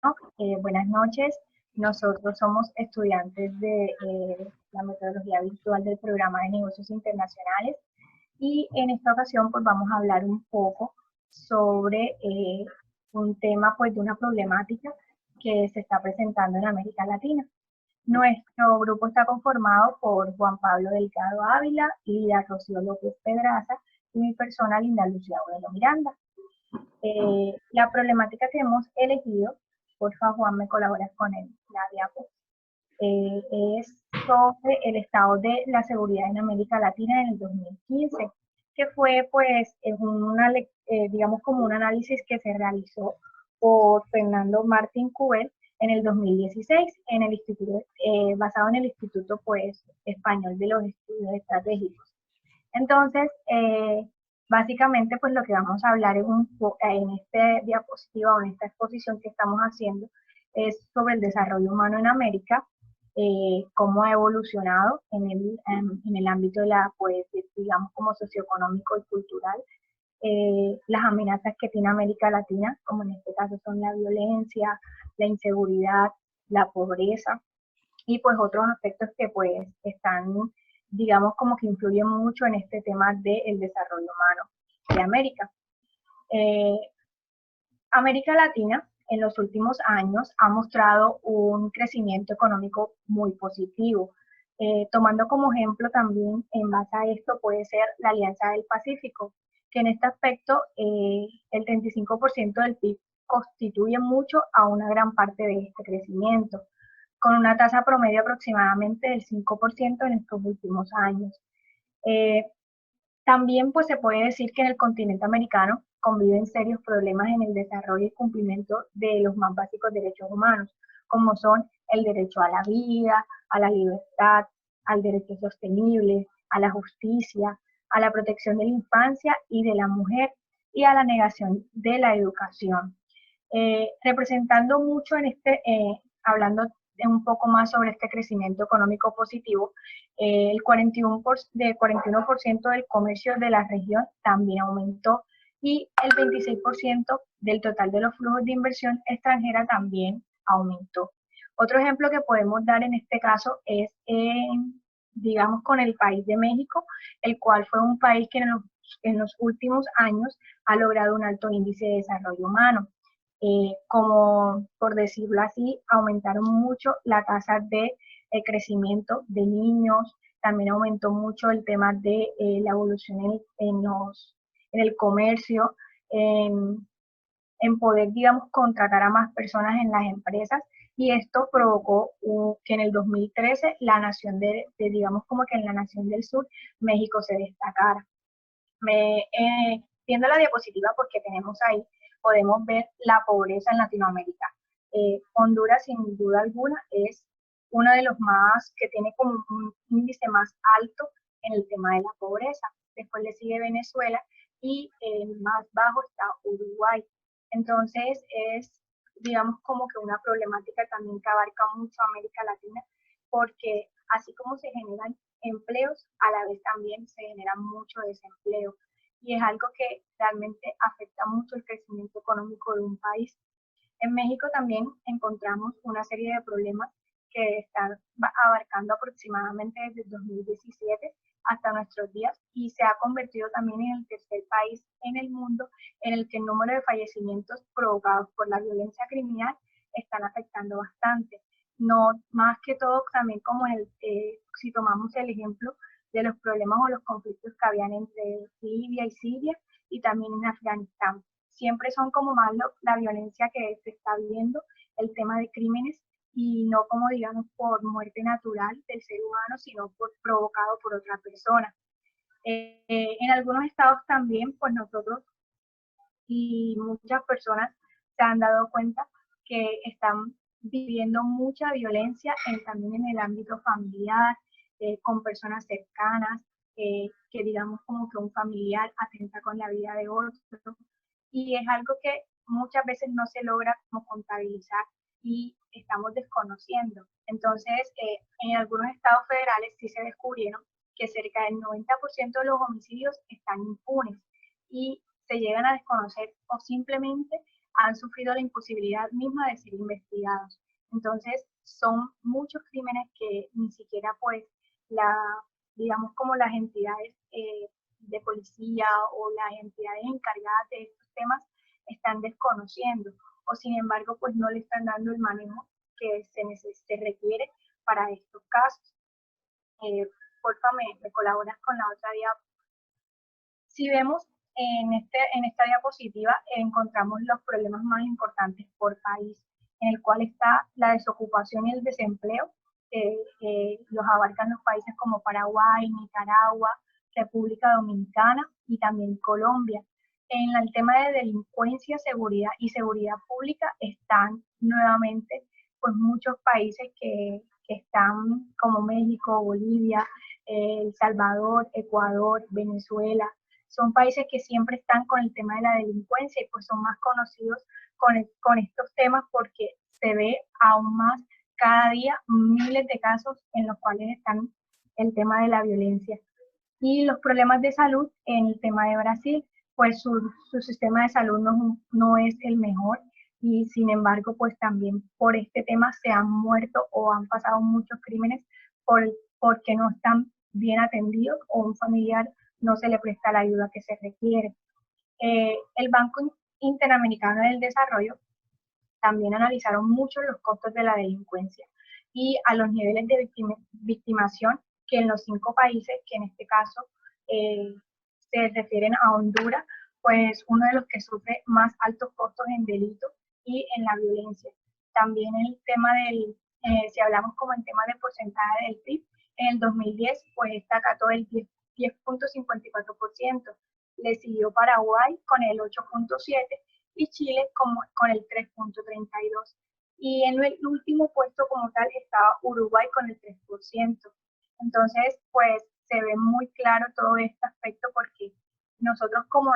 Buenas noches. Nosotros somos estudiantes de la metodología virtual del programa de negocios internacionales y en esta ocasión pues vamos a hablar un poco sobre un tema pues de una problemática que se está presentando en América Latina. Nuestro grupo está conformado por Juan Pablo Delgado Ávila, Lida Rocío López Pedraza y mi persona Linda Lucía Aurelio Miranda. La problemática que hemos elegido, porfa Juan, me colaboras con la diapo, es sobre el estado de la seguridad en América Latina en el 2015, que fue pues digamos como un análisis que se realizó por Fernando Martín Cubel en el 2016 en el instituto, basado en el Instituto pues Español de los Estudios Estratégicos. Entonces, básicamente, pues lo que vamos a hablar en esta diapositiva o en esta exposición que estamos haciendo es sobre el desarrollo humano en América, cómo ha evolucionado en el ámbito de la, pues, digamos, como socioeconómico y cultural, las amenazas que tiene América Latina, como en este caso son la violencia, la inseguridad, la pobreza, y pues otros aspectos que pues están, digamos, como que influyen mucho en este tema del desarrollo humano de América. Eh, América Latina en los últimos años ha mostrado un crecimiento económico muy positivo. Tomando como ejemplo también en base a esto puede ser la Alianza del Pacífico, que en este aspecto el 35% del PIB constituye mucho a una gran parte de este crecimiento, con una tasa promedio aproximadamente del 5% en estos últimos años. Eh, También pues se puede decir que en el continente americano conviven serios problemas en el desarrollo y cumplimiento de los más básicos derechos humanos, como son el derecho a la vida, a la libertad, al derecho sostenible, a la justicia, a la protección de la infancia y de la mujer y a la negación de la educación. Representando mucho hablando un poco más sobre este crecimiento económico positivo, el 41% del comercio de la región también aumentó y el 26% del total de los flujos de inversión extranjera también aumentó. Otro ejemplo que podemos dar en este caso es, digamos, con el país de México, el cual fue un país que en los últimos años ha logrado un alto índice de desarrollo humano. Como por decirlo así, aumentaron mucho la tasa de crecimiento de niños, también aumentó mucho el tema de la evolución en el comercio, en, en poder, digamos, contratar a más personas en las empresas y esto provocó que en el 2013 la nación digamos como que en la nación del sur, México se destacara. Viendo la diapositiva porque tenemos ahí, podemos ver la pobreza en Latinoamérica. Honduras, sin duda alguna, es uno de los más que tiene como un índice más alto en el tema de la pobreza. Después le sigue Venezuela y más bajo está Uruguay. Entonces es, digamos, como que una problemática también que abarca mucho a América Latina, porque así como se generan empleos, a la vez también se genera mucho desempleo y es algo que realmente afecta mucho el crecimiento económico de un país. En México también encontramos una serie de problemas que están abarcando aproximadamente desde el 2017 hasta nuestros días y se ha convertido también en el tercer país en el mundo en el que el número de fallecimientos provocados por la violencia criminal están afectando bastante. No más que todo también como si tomamos el ejemplo de los problemas o los conflictos que habían entre Libia y Siria y también en Afganistán. Siempre son como más la violencia que se está viendo, el tema de crímenes y no como digamos por muerte natural del ser humano, sino provocado por otra persona. En algunos estados también, pues nosotros y muchas personas se han dado cuenta que están viviendo mucha violencia también en el ámbito familiar, con personas cercanas, que digamos como que un familiar atenta con la vida de otro. Y es algo que muchas veces no se logra como contabilizar y estamos desconociendo. Entonces, en algunos estados federales sí se descubrieron que cerca del 90% de los homicidios están impunes y se llegan a desconocer o simplemente han sufrido la imposibilidad misma de ser investigados. Entonces, son muchos crímenes que ni siquiera pues digamos como las entidades de policía o las entidades encargadas de estos temas están desconociendo o sin embargo pues no le están dando el manejo que se requiere para estos casos. Porfa, me colaboras con la otra diapositiva. Si vemos en esta diapositiva, encontramos los problemas más importantes por país, en el cual está la desocupación y el desempleo, los abarcan los países como Paraguay, Nicaragua, República Dominicana y también Colombia. En el tema de delincuencia, seguridad y seguridad pública están nuevamente pues muchos países que están como México, Bolivia, El Salvador, Ecuador, Venezuela. Son países que siempre están con el tema de la delincuencia y pues son más conocidos con estos temas porque se ve aún más cada día miles de casos en los cuales están el tema de la violencia. Y los problemas de salud en el tema de Brasil, pues su sistema de salud no es el mejor y sin embargo pues también por este tema se han muerto o han pasado muchos crímenes porque no están bien atendidos o un familiar no se le presta la ayuda que se requiere. El Banco Interamericano del Desarrollo también analizaron mucho los costos de la delincuencia y a los niveles de victimación que en los 5 países, que en este caso se refieren a Honduras, pues uno de los que sufre más altos costos en delitos y en la violencia. También el tema si hablamos como en tema de porcentaje del PIB, en el 2010 pues está acá todo el 10.54%, le siguió Paraguay con el 8.7% y Chile con el 3.32%. Y en el último puesto como tal estaba Uruguay con el 3%. Entonces, pues se ve muy claro todo este aspecto porque nosotros como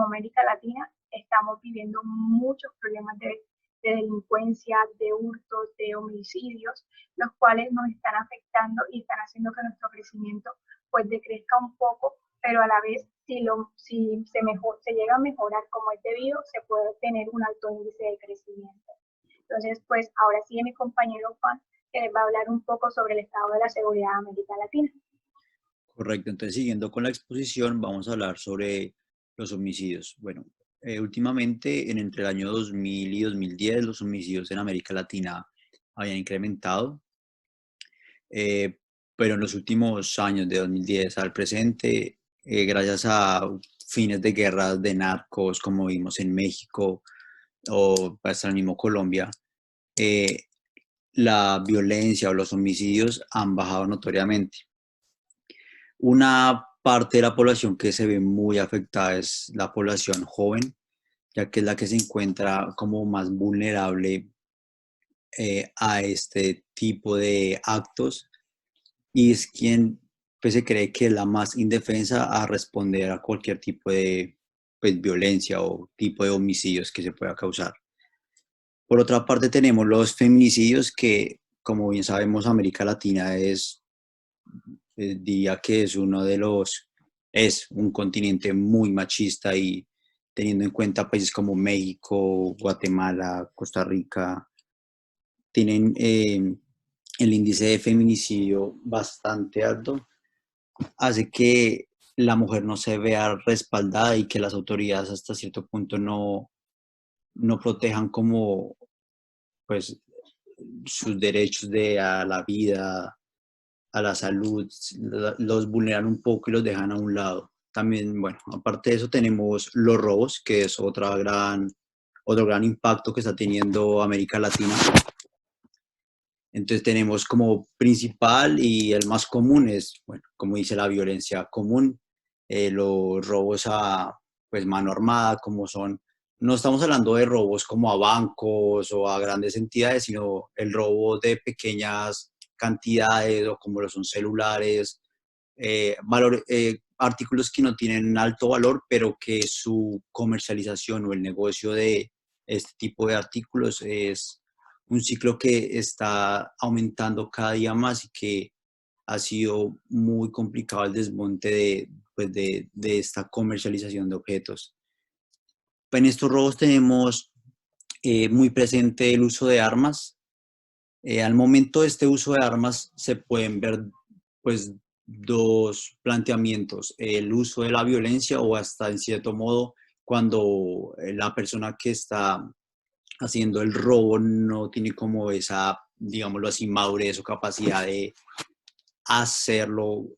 América Latina estamos viviendo muchos problemas de delincuencia, de hurtos, de homicidios, los cuales nos están afectando y están haciendo que nuestro crecimiento pues decrezca un poco, pero a la vez si se llega a mejorar como es debido, se puede tener un alto índice de crecimiento. Entonces, pues ahora sí mi compañero Juan, que les va a hablar un poco sobre el estado de la seguridad en América Latina. Correcto, entonces siguiendo con la exposición, vamos a hablar sobre los homicidios. Bueno, últimamente, entre el año 2000 y 2010, los homicidios en América Latina habían incrementado, pero en los últimos años, de 2010 al presente, gracias a fines de guerras de narcos, como vimos en México o hasta el mismo Colombia, la violencia o los homicidios han bajado notoriamente. Una parte de la población que se ve muy afectada es la población joven, ya que es la que se encuentra como más vulnerable a este tipo de actos y es quien pues, se cree que es la más indefensa a responder a cualquier tipo de pues, violencia o tipo de homicidios que se pueda causar. Por otra parte tenemos los feminicidios que, como bien sabemos, América Latina diría que es un continente muy machista y teniendo en cuenta países como México, Guatemala, Costa Rica, tienen el índice de feminicidio bastante alto, hace que la mujer no se vea respaldada y que las autoridades hasta cierto punto no protejan como pues sus derechos a la vida, a la salud, los vulneran un poco y los dejan a un lado. También, bueno, aparte de eso tenemos los robos, que es otro gran impacto que está teniendo América Latina. Entonces tenemos como principal y el más común es, bueno, como dice la violencia común, los robos a pues mano armada, como son, no estamos hablando de robos como a bancos o a grandes entidades, sino el robo de pequeñas cantidades o como lo son celulares, artículos que no tienen alto valor, pero que su comercialización o el negocio de este tipo de artículos es un ciclo que está aumentando cada día más y que ha sido muy complicado el desmonte de esta comercialización de objetos. En estos robos tenemos muy presente el uso de armas. Al momento de este uso de armas se pueden ver pues dos planteamientos: el uso de la violencia o hasta en cierto modo cuando la persona que está haciendo el robo no tiene como esa, digámoslo así, madurez o capacidad de hacerlo,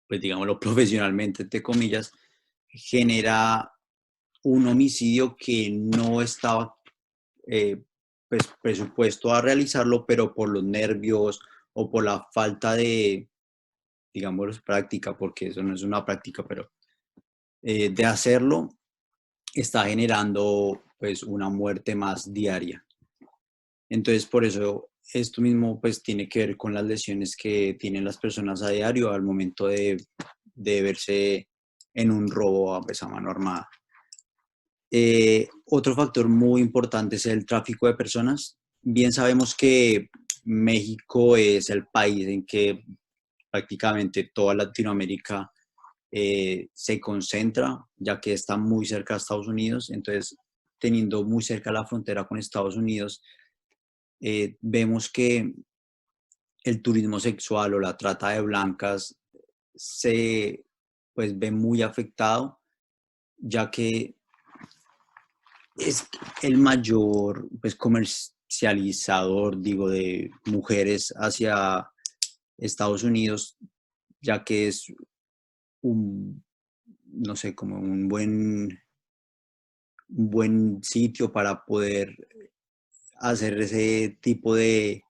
pues digámoslo profesionalmente, entre comillas, genera un homicidio que no estaba pues, presupuesto a realizarlo, pero por los nervios o por la falta de, digamos, práctica, porque eso no es una práctica, pero de hacerlo, está generando pues una muerte más diaria. Entonces, por eso esto mismo pues tiene que ver con las lesiones que tienen las personas a diario al momento de verse en un robo pues, a mano armada. Otro factor muy importante es el tráfico de personas. Bien sabemos que México es el país en que prácticamente toda Latinoamérica se concentra, ya que está muy cerca de Estados Unidos. Entonces, teniendo muy cerca la frontera con Estados Unidos, vemos que el turismo sexual o la trata de blancas se pues ve muy afectado, ya que es el mayor pues comercializador, digo, de mujeres hacia Estados Unidos, ya que es un, no sé, como un buen sitio para poder hacer ese tipo de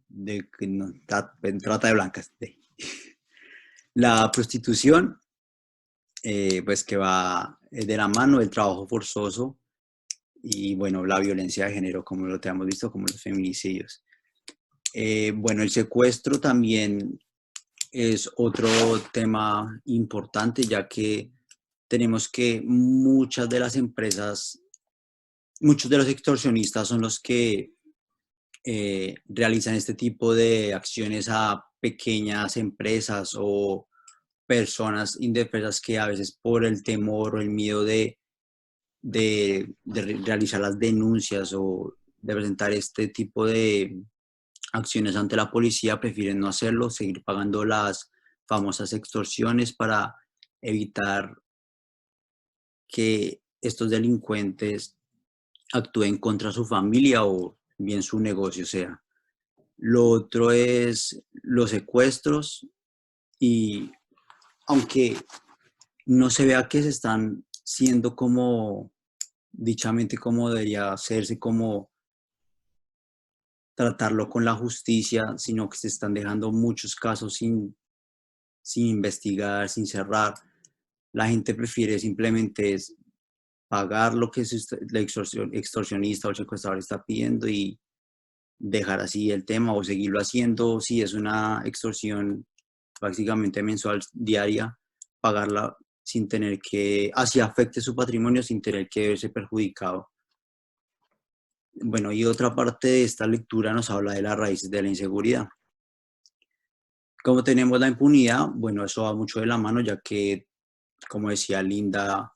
no, trata de blancas. La prostitución, pues que va de la mano del trabajo forzoso y bueno, la violencia de género, como lo hemos visto, como los feminicidios. Bueno, el secuestro también es otro tema importante, ya que tenemos que muchas de las empresas, muchos de los extorsionistas son los que realizan este tipo de acciones a pequeñas empresas o personas indefensas que a veces por el temor o el miedo de realizar las denuncias o de presentar este tipo de acciones ante la policía prefieren no hacerlo, seguir pagando las famosas extorsiones para evitar que estos delincuentes actúen contra su familia o bien su negocio sea. Lo otro es los secuestros y aunque no se vea que se están siendo como dichamente como debería hacerse, como tratarlo con la justicia, sino que se están dejando muchos casos sin investigar, sin cerrar. La gente prefiere simplemente pagar lo que el extorsionista o el secuestrador está pidiendo y dejar así el tema o seguirlo haciendo. Si es una extorsión básicamente mensual, diaria, pagarla sin tener que, así afecte su patrimonio, sin tener que verse perjudicado. Bueno, y otra parte de esta lectura nos habla de las raíces de la inseguridad. Como tenemos la impunidad, bueno, eso va mucho de la mano, ya que, como decía Linda,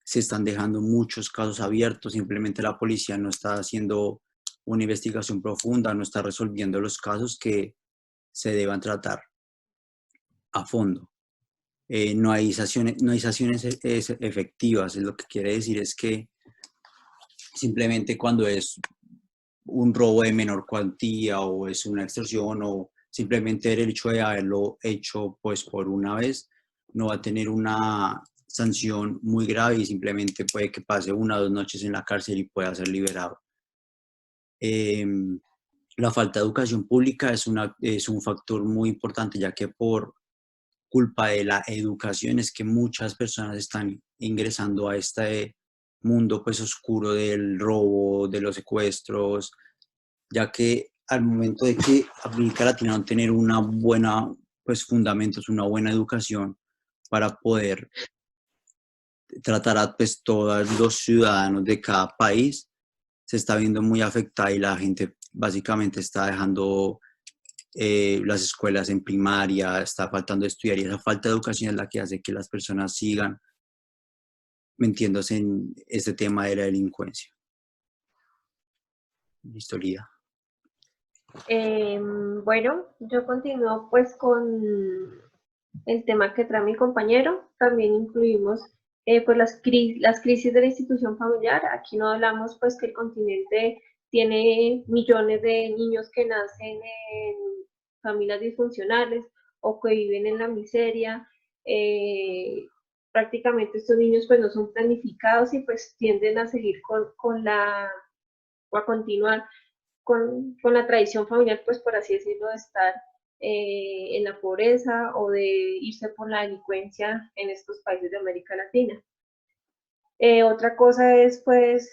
se están dejando muchos casos abiertos, simplemente la policía no está haciendo una investigación profunda, no está resolviendo los casos que se deban tratar a fondo. No hay sanciones efectivas, lo que quiere decir es que simplemente cuando es un robo de menor cuantía o es una extorsión o simplemente el hecho de haberlo hecho pues por una vez no va a tener una sanción muy grave y simplemente puede que pase 1 o 2 noches en la cárcel y pueda ser liberado. La falta de educación pública es un factor muy importante, ya que por culpa de la educación es que muchas personas están ingresando a este mundo pues oscuro del robo, de los secuestros, ya que al momento de que América Latina no tener una buena pues fundamentos, una buena educación para poder tratar a pues todos los ciudadanos de cada país, se está viendo muy afectada y la gente básicamente está dejando las escuelas en primaria, está faltando estudiar y esa falta de educación es la que hace que las personas sigan metiéndose en este tema de la delincuencia? Historia. Bueno, yo continúo pues con el tema que trae mi compañero. También incluimos pues las crisis de la institución familiar. Aquí no hablamos pues que el continente tiene millones de niños que nacen en familias disfuncionales o que viven en la miseria. Prácticamente estos niños pues no son planificados y pues tienden a seguir o a continuar con la tradición familiar, pues por así decirlo, de estar en la pobreza o de irse por la delincuencia en estos países de América Latina. Otra cosa es pues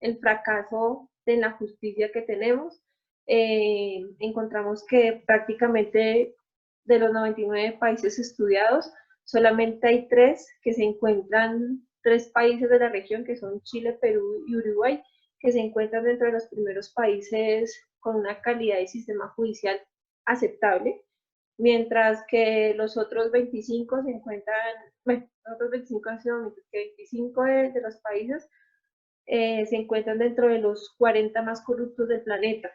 el fracaso de la justicia que tenemos. Encontramos que prácticamente de los 99 países estudiados, solamente hay 3 que se encuentran, 3 países de la región, que son Chile, Perú y Uruguay, que se encuentran dentro de los primeros países con una calidad de sistema judicial aceptable, mientras que los otros 25 se encuentran, bueno, los otros 25 han sido que 25 de los países se encuentran dentro de los 40 más corruptos del planeta.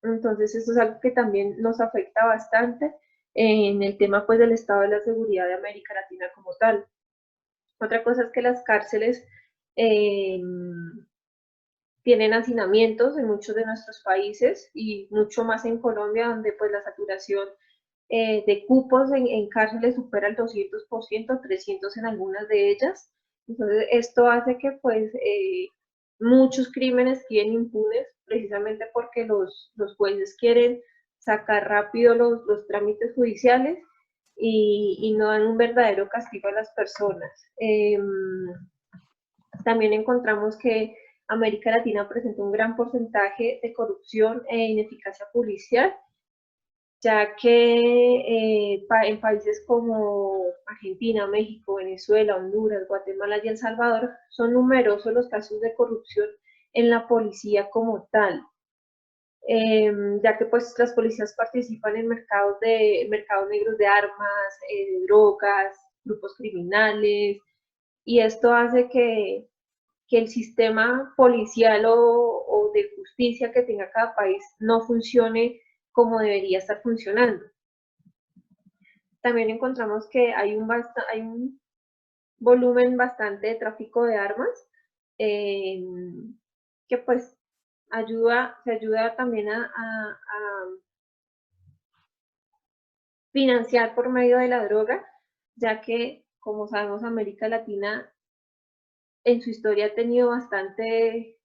Entonces, esto es algo que también nos afecta bastante en el tema pues del estado de la seguridad de América Latina como tal. Otra cosa es que las cárceles tienen hacinamientos en muchos de nuestros países y mucho más en Colombia, donde pues la saturación de cupos en cárceles supera el 200%, 300 en algunas de ellas. Entonces, esto hace que pues muchos crímenes queden impunes precisamente porque los jueces quieren sacar rápido los trámites judiciales y no dan un verdadero castigo a las personas. También encontramos que América Latina presenta un gran porcentaje de corrupción e ineficacia policial, ya que en países como Argentina, México, Venezuela, Honduras, Guatemala y El Salvador son numerosos los casos de corrupción en la policía como tal, ya que pues las policías participan en mercados negros de armas, de drogas, grupos criminales, y esto hace que el sistema policial o de justicia que tenga cada país no funcione como debería estar funcionando. También encontramos que hay un volumen bastante de tráfico de armas, que pues se ayuda también a financiar por medio de la droga, ya que, como sabemos, América Latina en su historia ha tenido bastante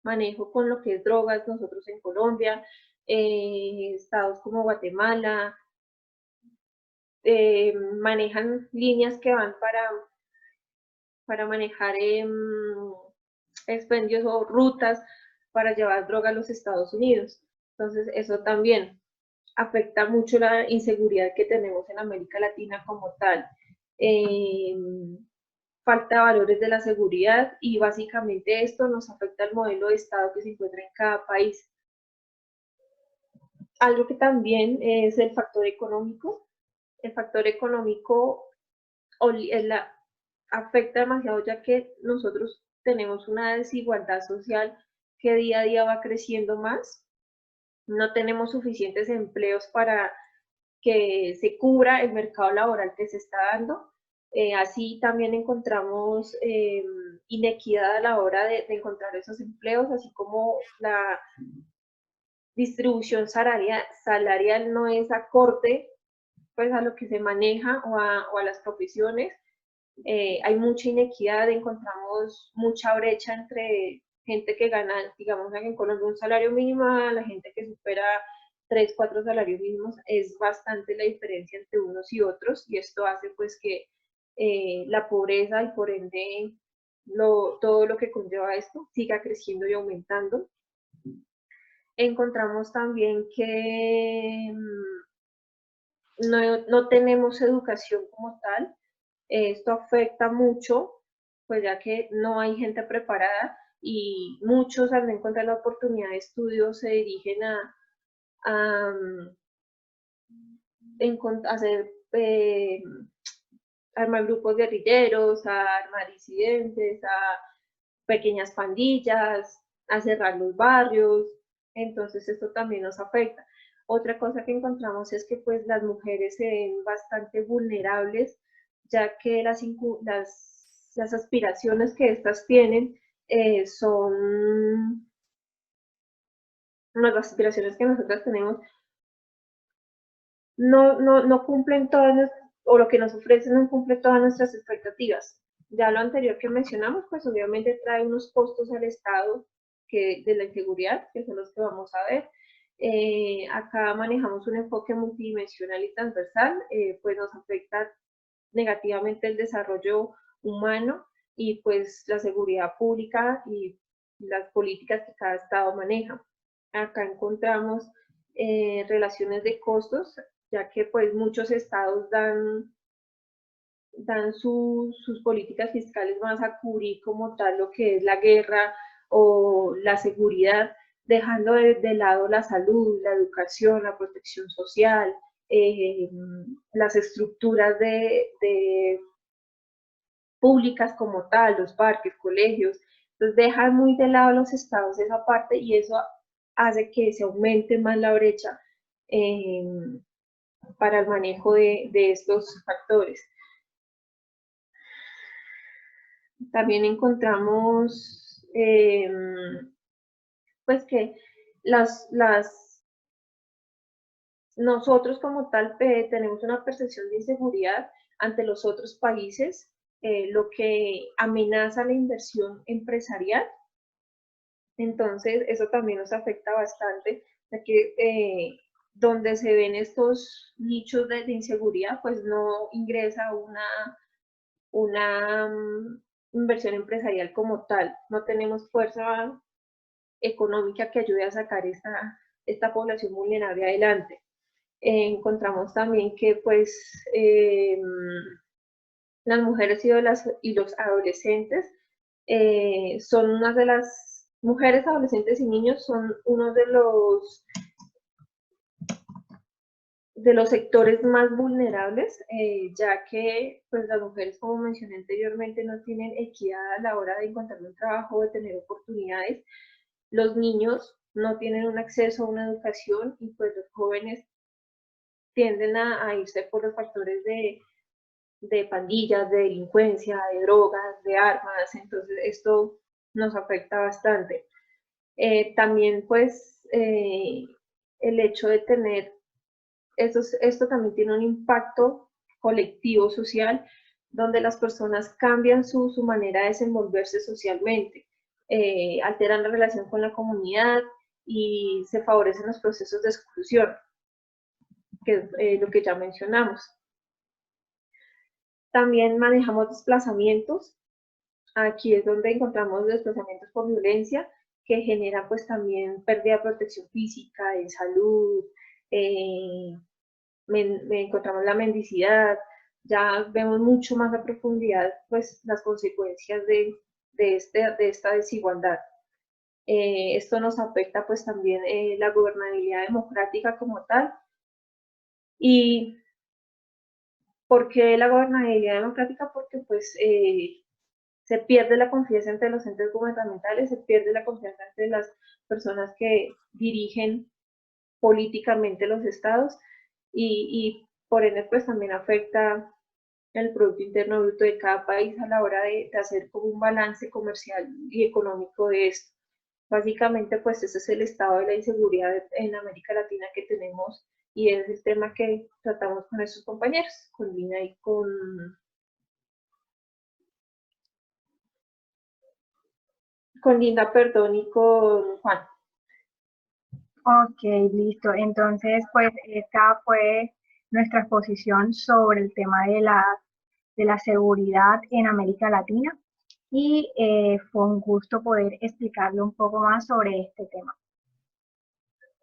manejo con lo que es drogas. Nosotros en Colombia, estados como Guatemala, manejan líneas que van para manejar expendios o rutas para llevar droga a los Estados Unidos. Entonces, eso también afecta mucho la inseguridad que tenemos en América Latina como tal. Falta de valores de la seguridad y básicamente esto nos afecta al modelo de Estado que se encuentra en cada país. Algo que también es el factor económico. El factor económico afecta demasiado, ya que nosotros tenemos una desigualdad social que día a día va creciendo más. No tenemos suficientes empleos para que se cubra el mercado laboral que se está dando. Así también encontramos inequidad a la hora de encontrar esos empleos, así como la distribución salarial no es acorde pues a lo que se maneja o a las profesiones. Hay mucha inequidad, encontramos mucha brecha entre gente que gana, digamos, en Colombia un salario mínimo a la gente que supera 3, 4 salarios mínimos. Es bastante la diferencia entre unos y otros, y esto hace pues que la pobreza y por ende todo lo que conlleva esto siga creciendo y aumentando. Encontramos también que no tenemos educación como tal. Esto afecta mucho, pues ya que no hay gente preparada y muchos al no encontrar la oportunidad de estudio se dirigen a hacer armar grupos guerrilleros, a armar disidentes, a pequeñas pandillas, a cerrar los barrios. Entonces esto también nos afecta. Otra cosa que encontramos es que pues las mujeres se ven bastante vulnerables, ya que las aspiraciones que estas tienen son las aspiraciones que nosotras tenemos no cumplen todas, o lo que nos ofrecen no cumple todas nuestras expectativas. Ya lo anterior que mencionamos, pues obviamente trae unos costos al Estado de la inseguridad, que son los que vamos a ver. Acá manejamos un enfoque multidimensional y transversal, pues nos afecta negativamente el desarrollo humano y pues la seguridad pública y las políticas que cada estado maneja. Acá encontramos relaciones de costos, ya que pues muchos estados dan sus políticas fiscales más a cubrir como tal lo que es la guerra o la seguridad, dejando de lado la salud, la educación, la protección social, las estructuras públicas como tal, los parques, colegios. Entonces dejan muy de lado los estados esa parte y eso hace que se aumente más la brecha para el manejo de estos factores. También encontramos pues que nosotros como tal tenemos una percepción de inseguridad ante los otros países, lo que amenaza la inversión empresarial. Entonces eso también nos afecta bastante, ya que donde se ven estos nichos de inseguridad, pues no ingresa una inversión empresarial como tal. No tenemos fuerza económica que ayude a sacar esta población vulnerable adelante. Encontramos también que pues las mujeres y los adolescentes son una de las mujeres, adolescentes y niños son uno de los sectores más vulnerables, ya que pues las mujeres, como mencioné anteriormente, no tienen equidad a la hora de encontrar un trabajo, de tener oportunidades. Los niños no tienen un acceso a una educación y pues los jóvenes tienden a irse por los factores de pandillas, de delincuencia, de drogas, de armas. Entonces esto nos afecta bastante. También pues el hecho de tener esto también tiene un impacto colectivo, social, donde las personas cambian su manera de desenvolverse socialmente, alteran la relación con la comunidad y se favorecen los procesos de exclusión, que es lo que ya mencionamos. También manejamos desplazamientos. Aquí es donde encontramos desplazamientos por violencia, que generan pues también pérdida de protección física, de salud, encontramos la mendicidad, ya vemos mucho más a profundidad pues las consecuencias de esta desigualdad. Esto nos afecta pues también la gobernabilidad democrática como tal. ¿Y por qué la gobernabilidad democrática? Porque pues se pierde la confianza entre los entes gubernamentales, se pierde la confianza entre las personas que dirigen políticamente los estados y por ende pues también afecta el Producto Interno Bruto de cada país a la hora de hacer como un balance comercial y económico de esto. Básicamente pues ese es el estado de la inseguridad en América Latina que tenemos y es el tema que tratamos con nuestros compañeros, con Lina y con Linda, perdón, y con Juan. Ok, listo. Entonces, pues esta fue nuestra exposición sobre el tema de la seguridad en América Latina y fue un gusto poder explicarle un poco más sobre este tema.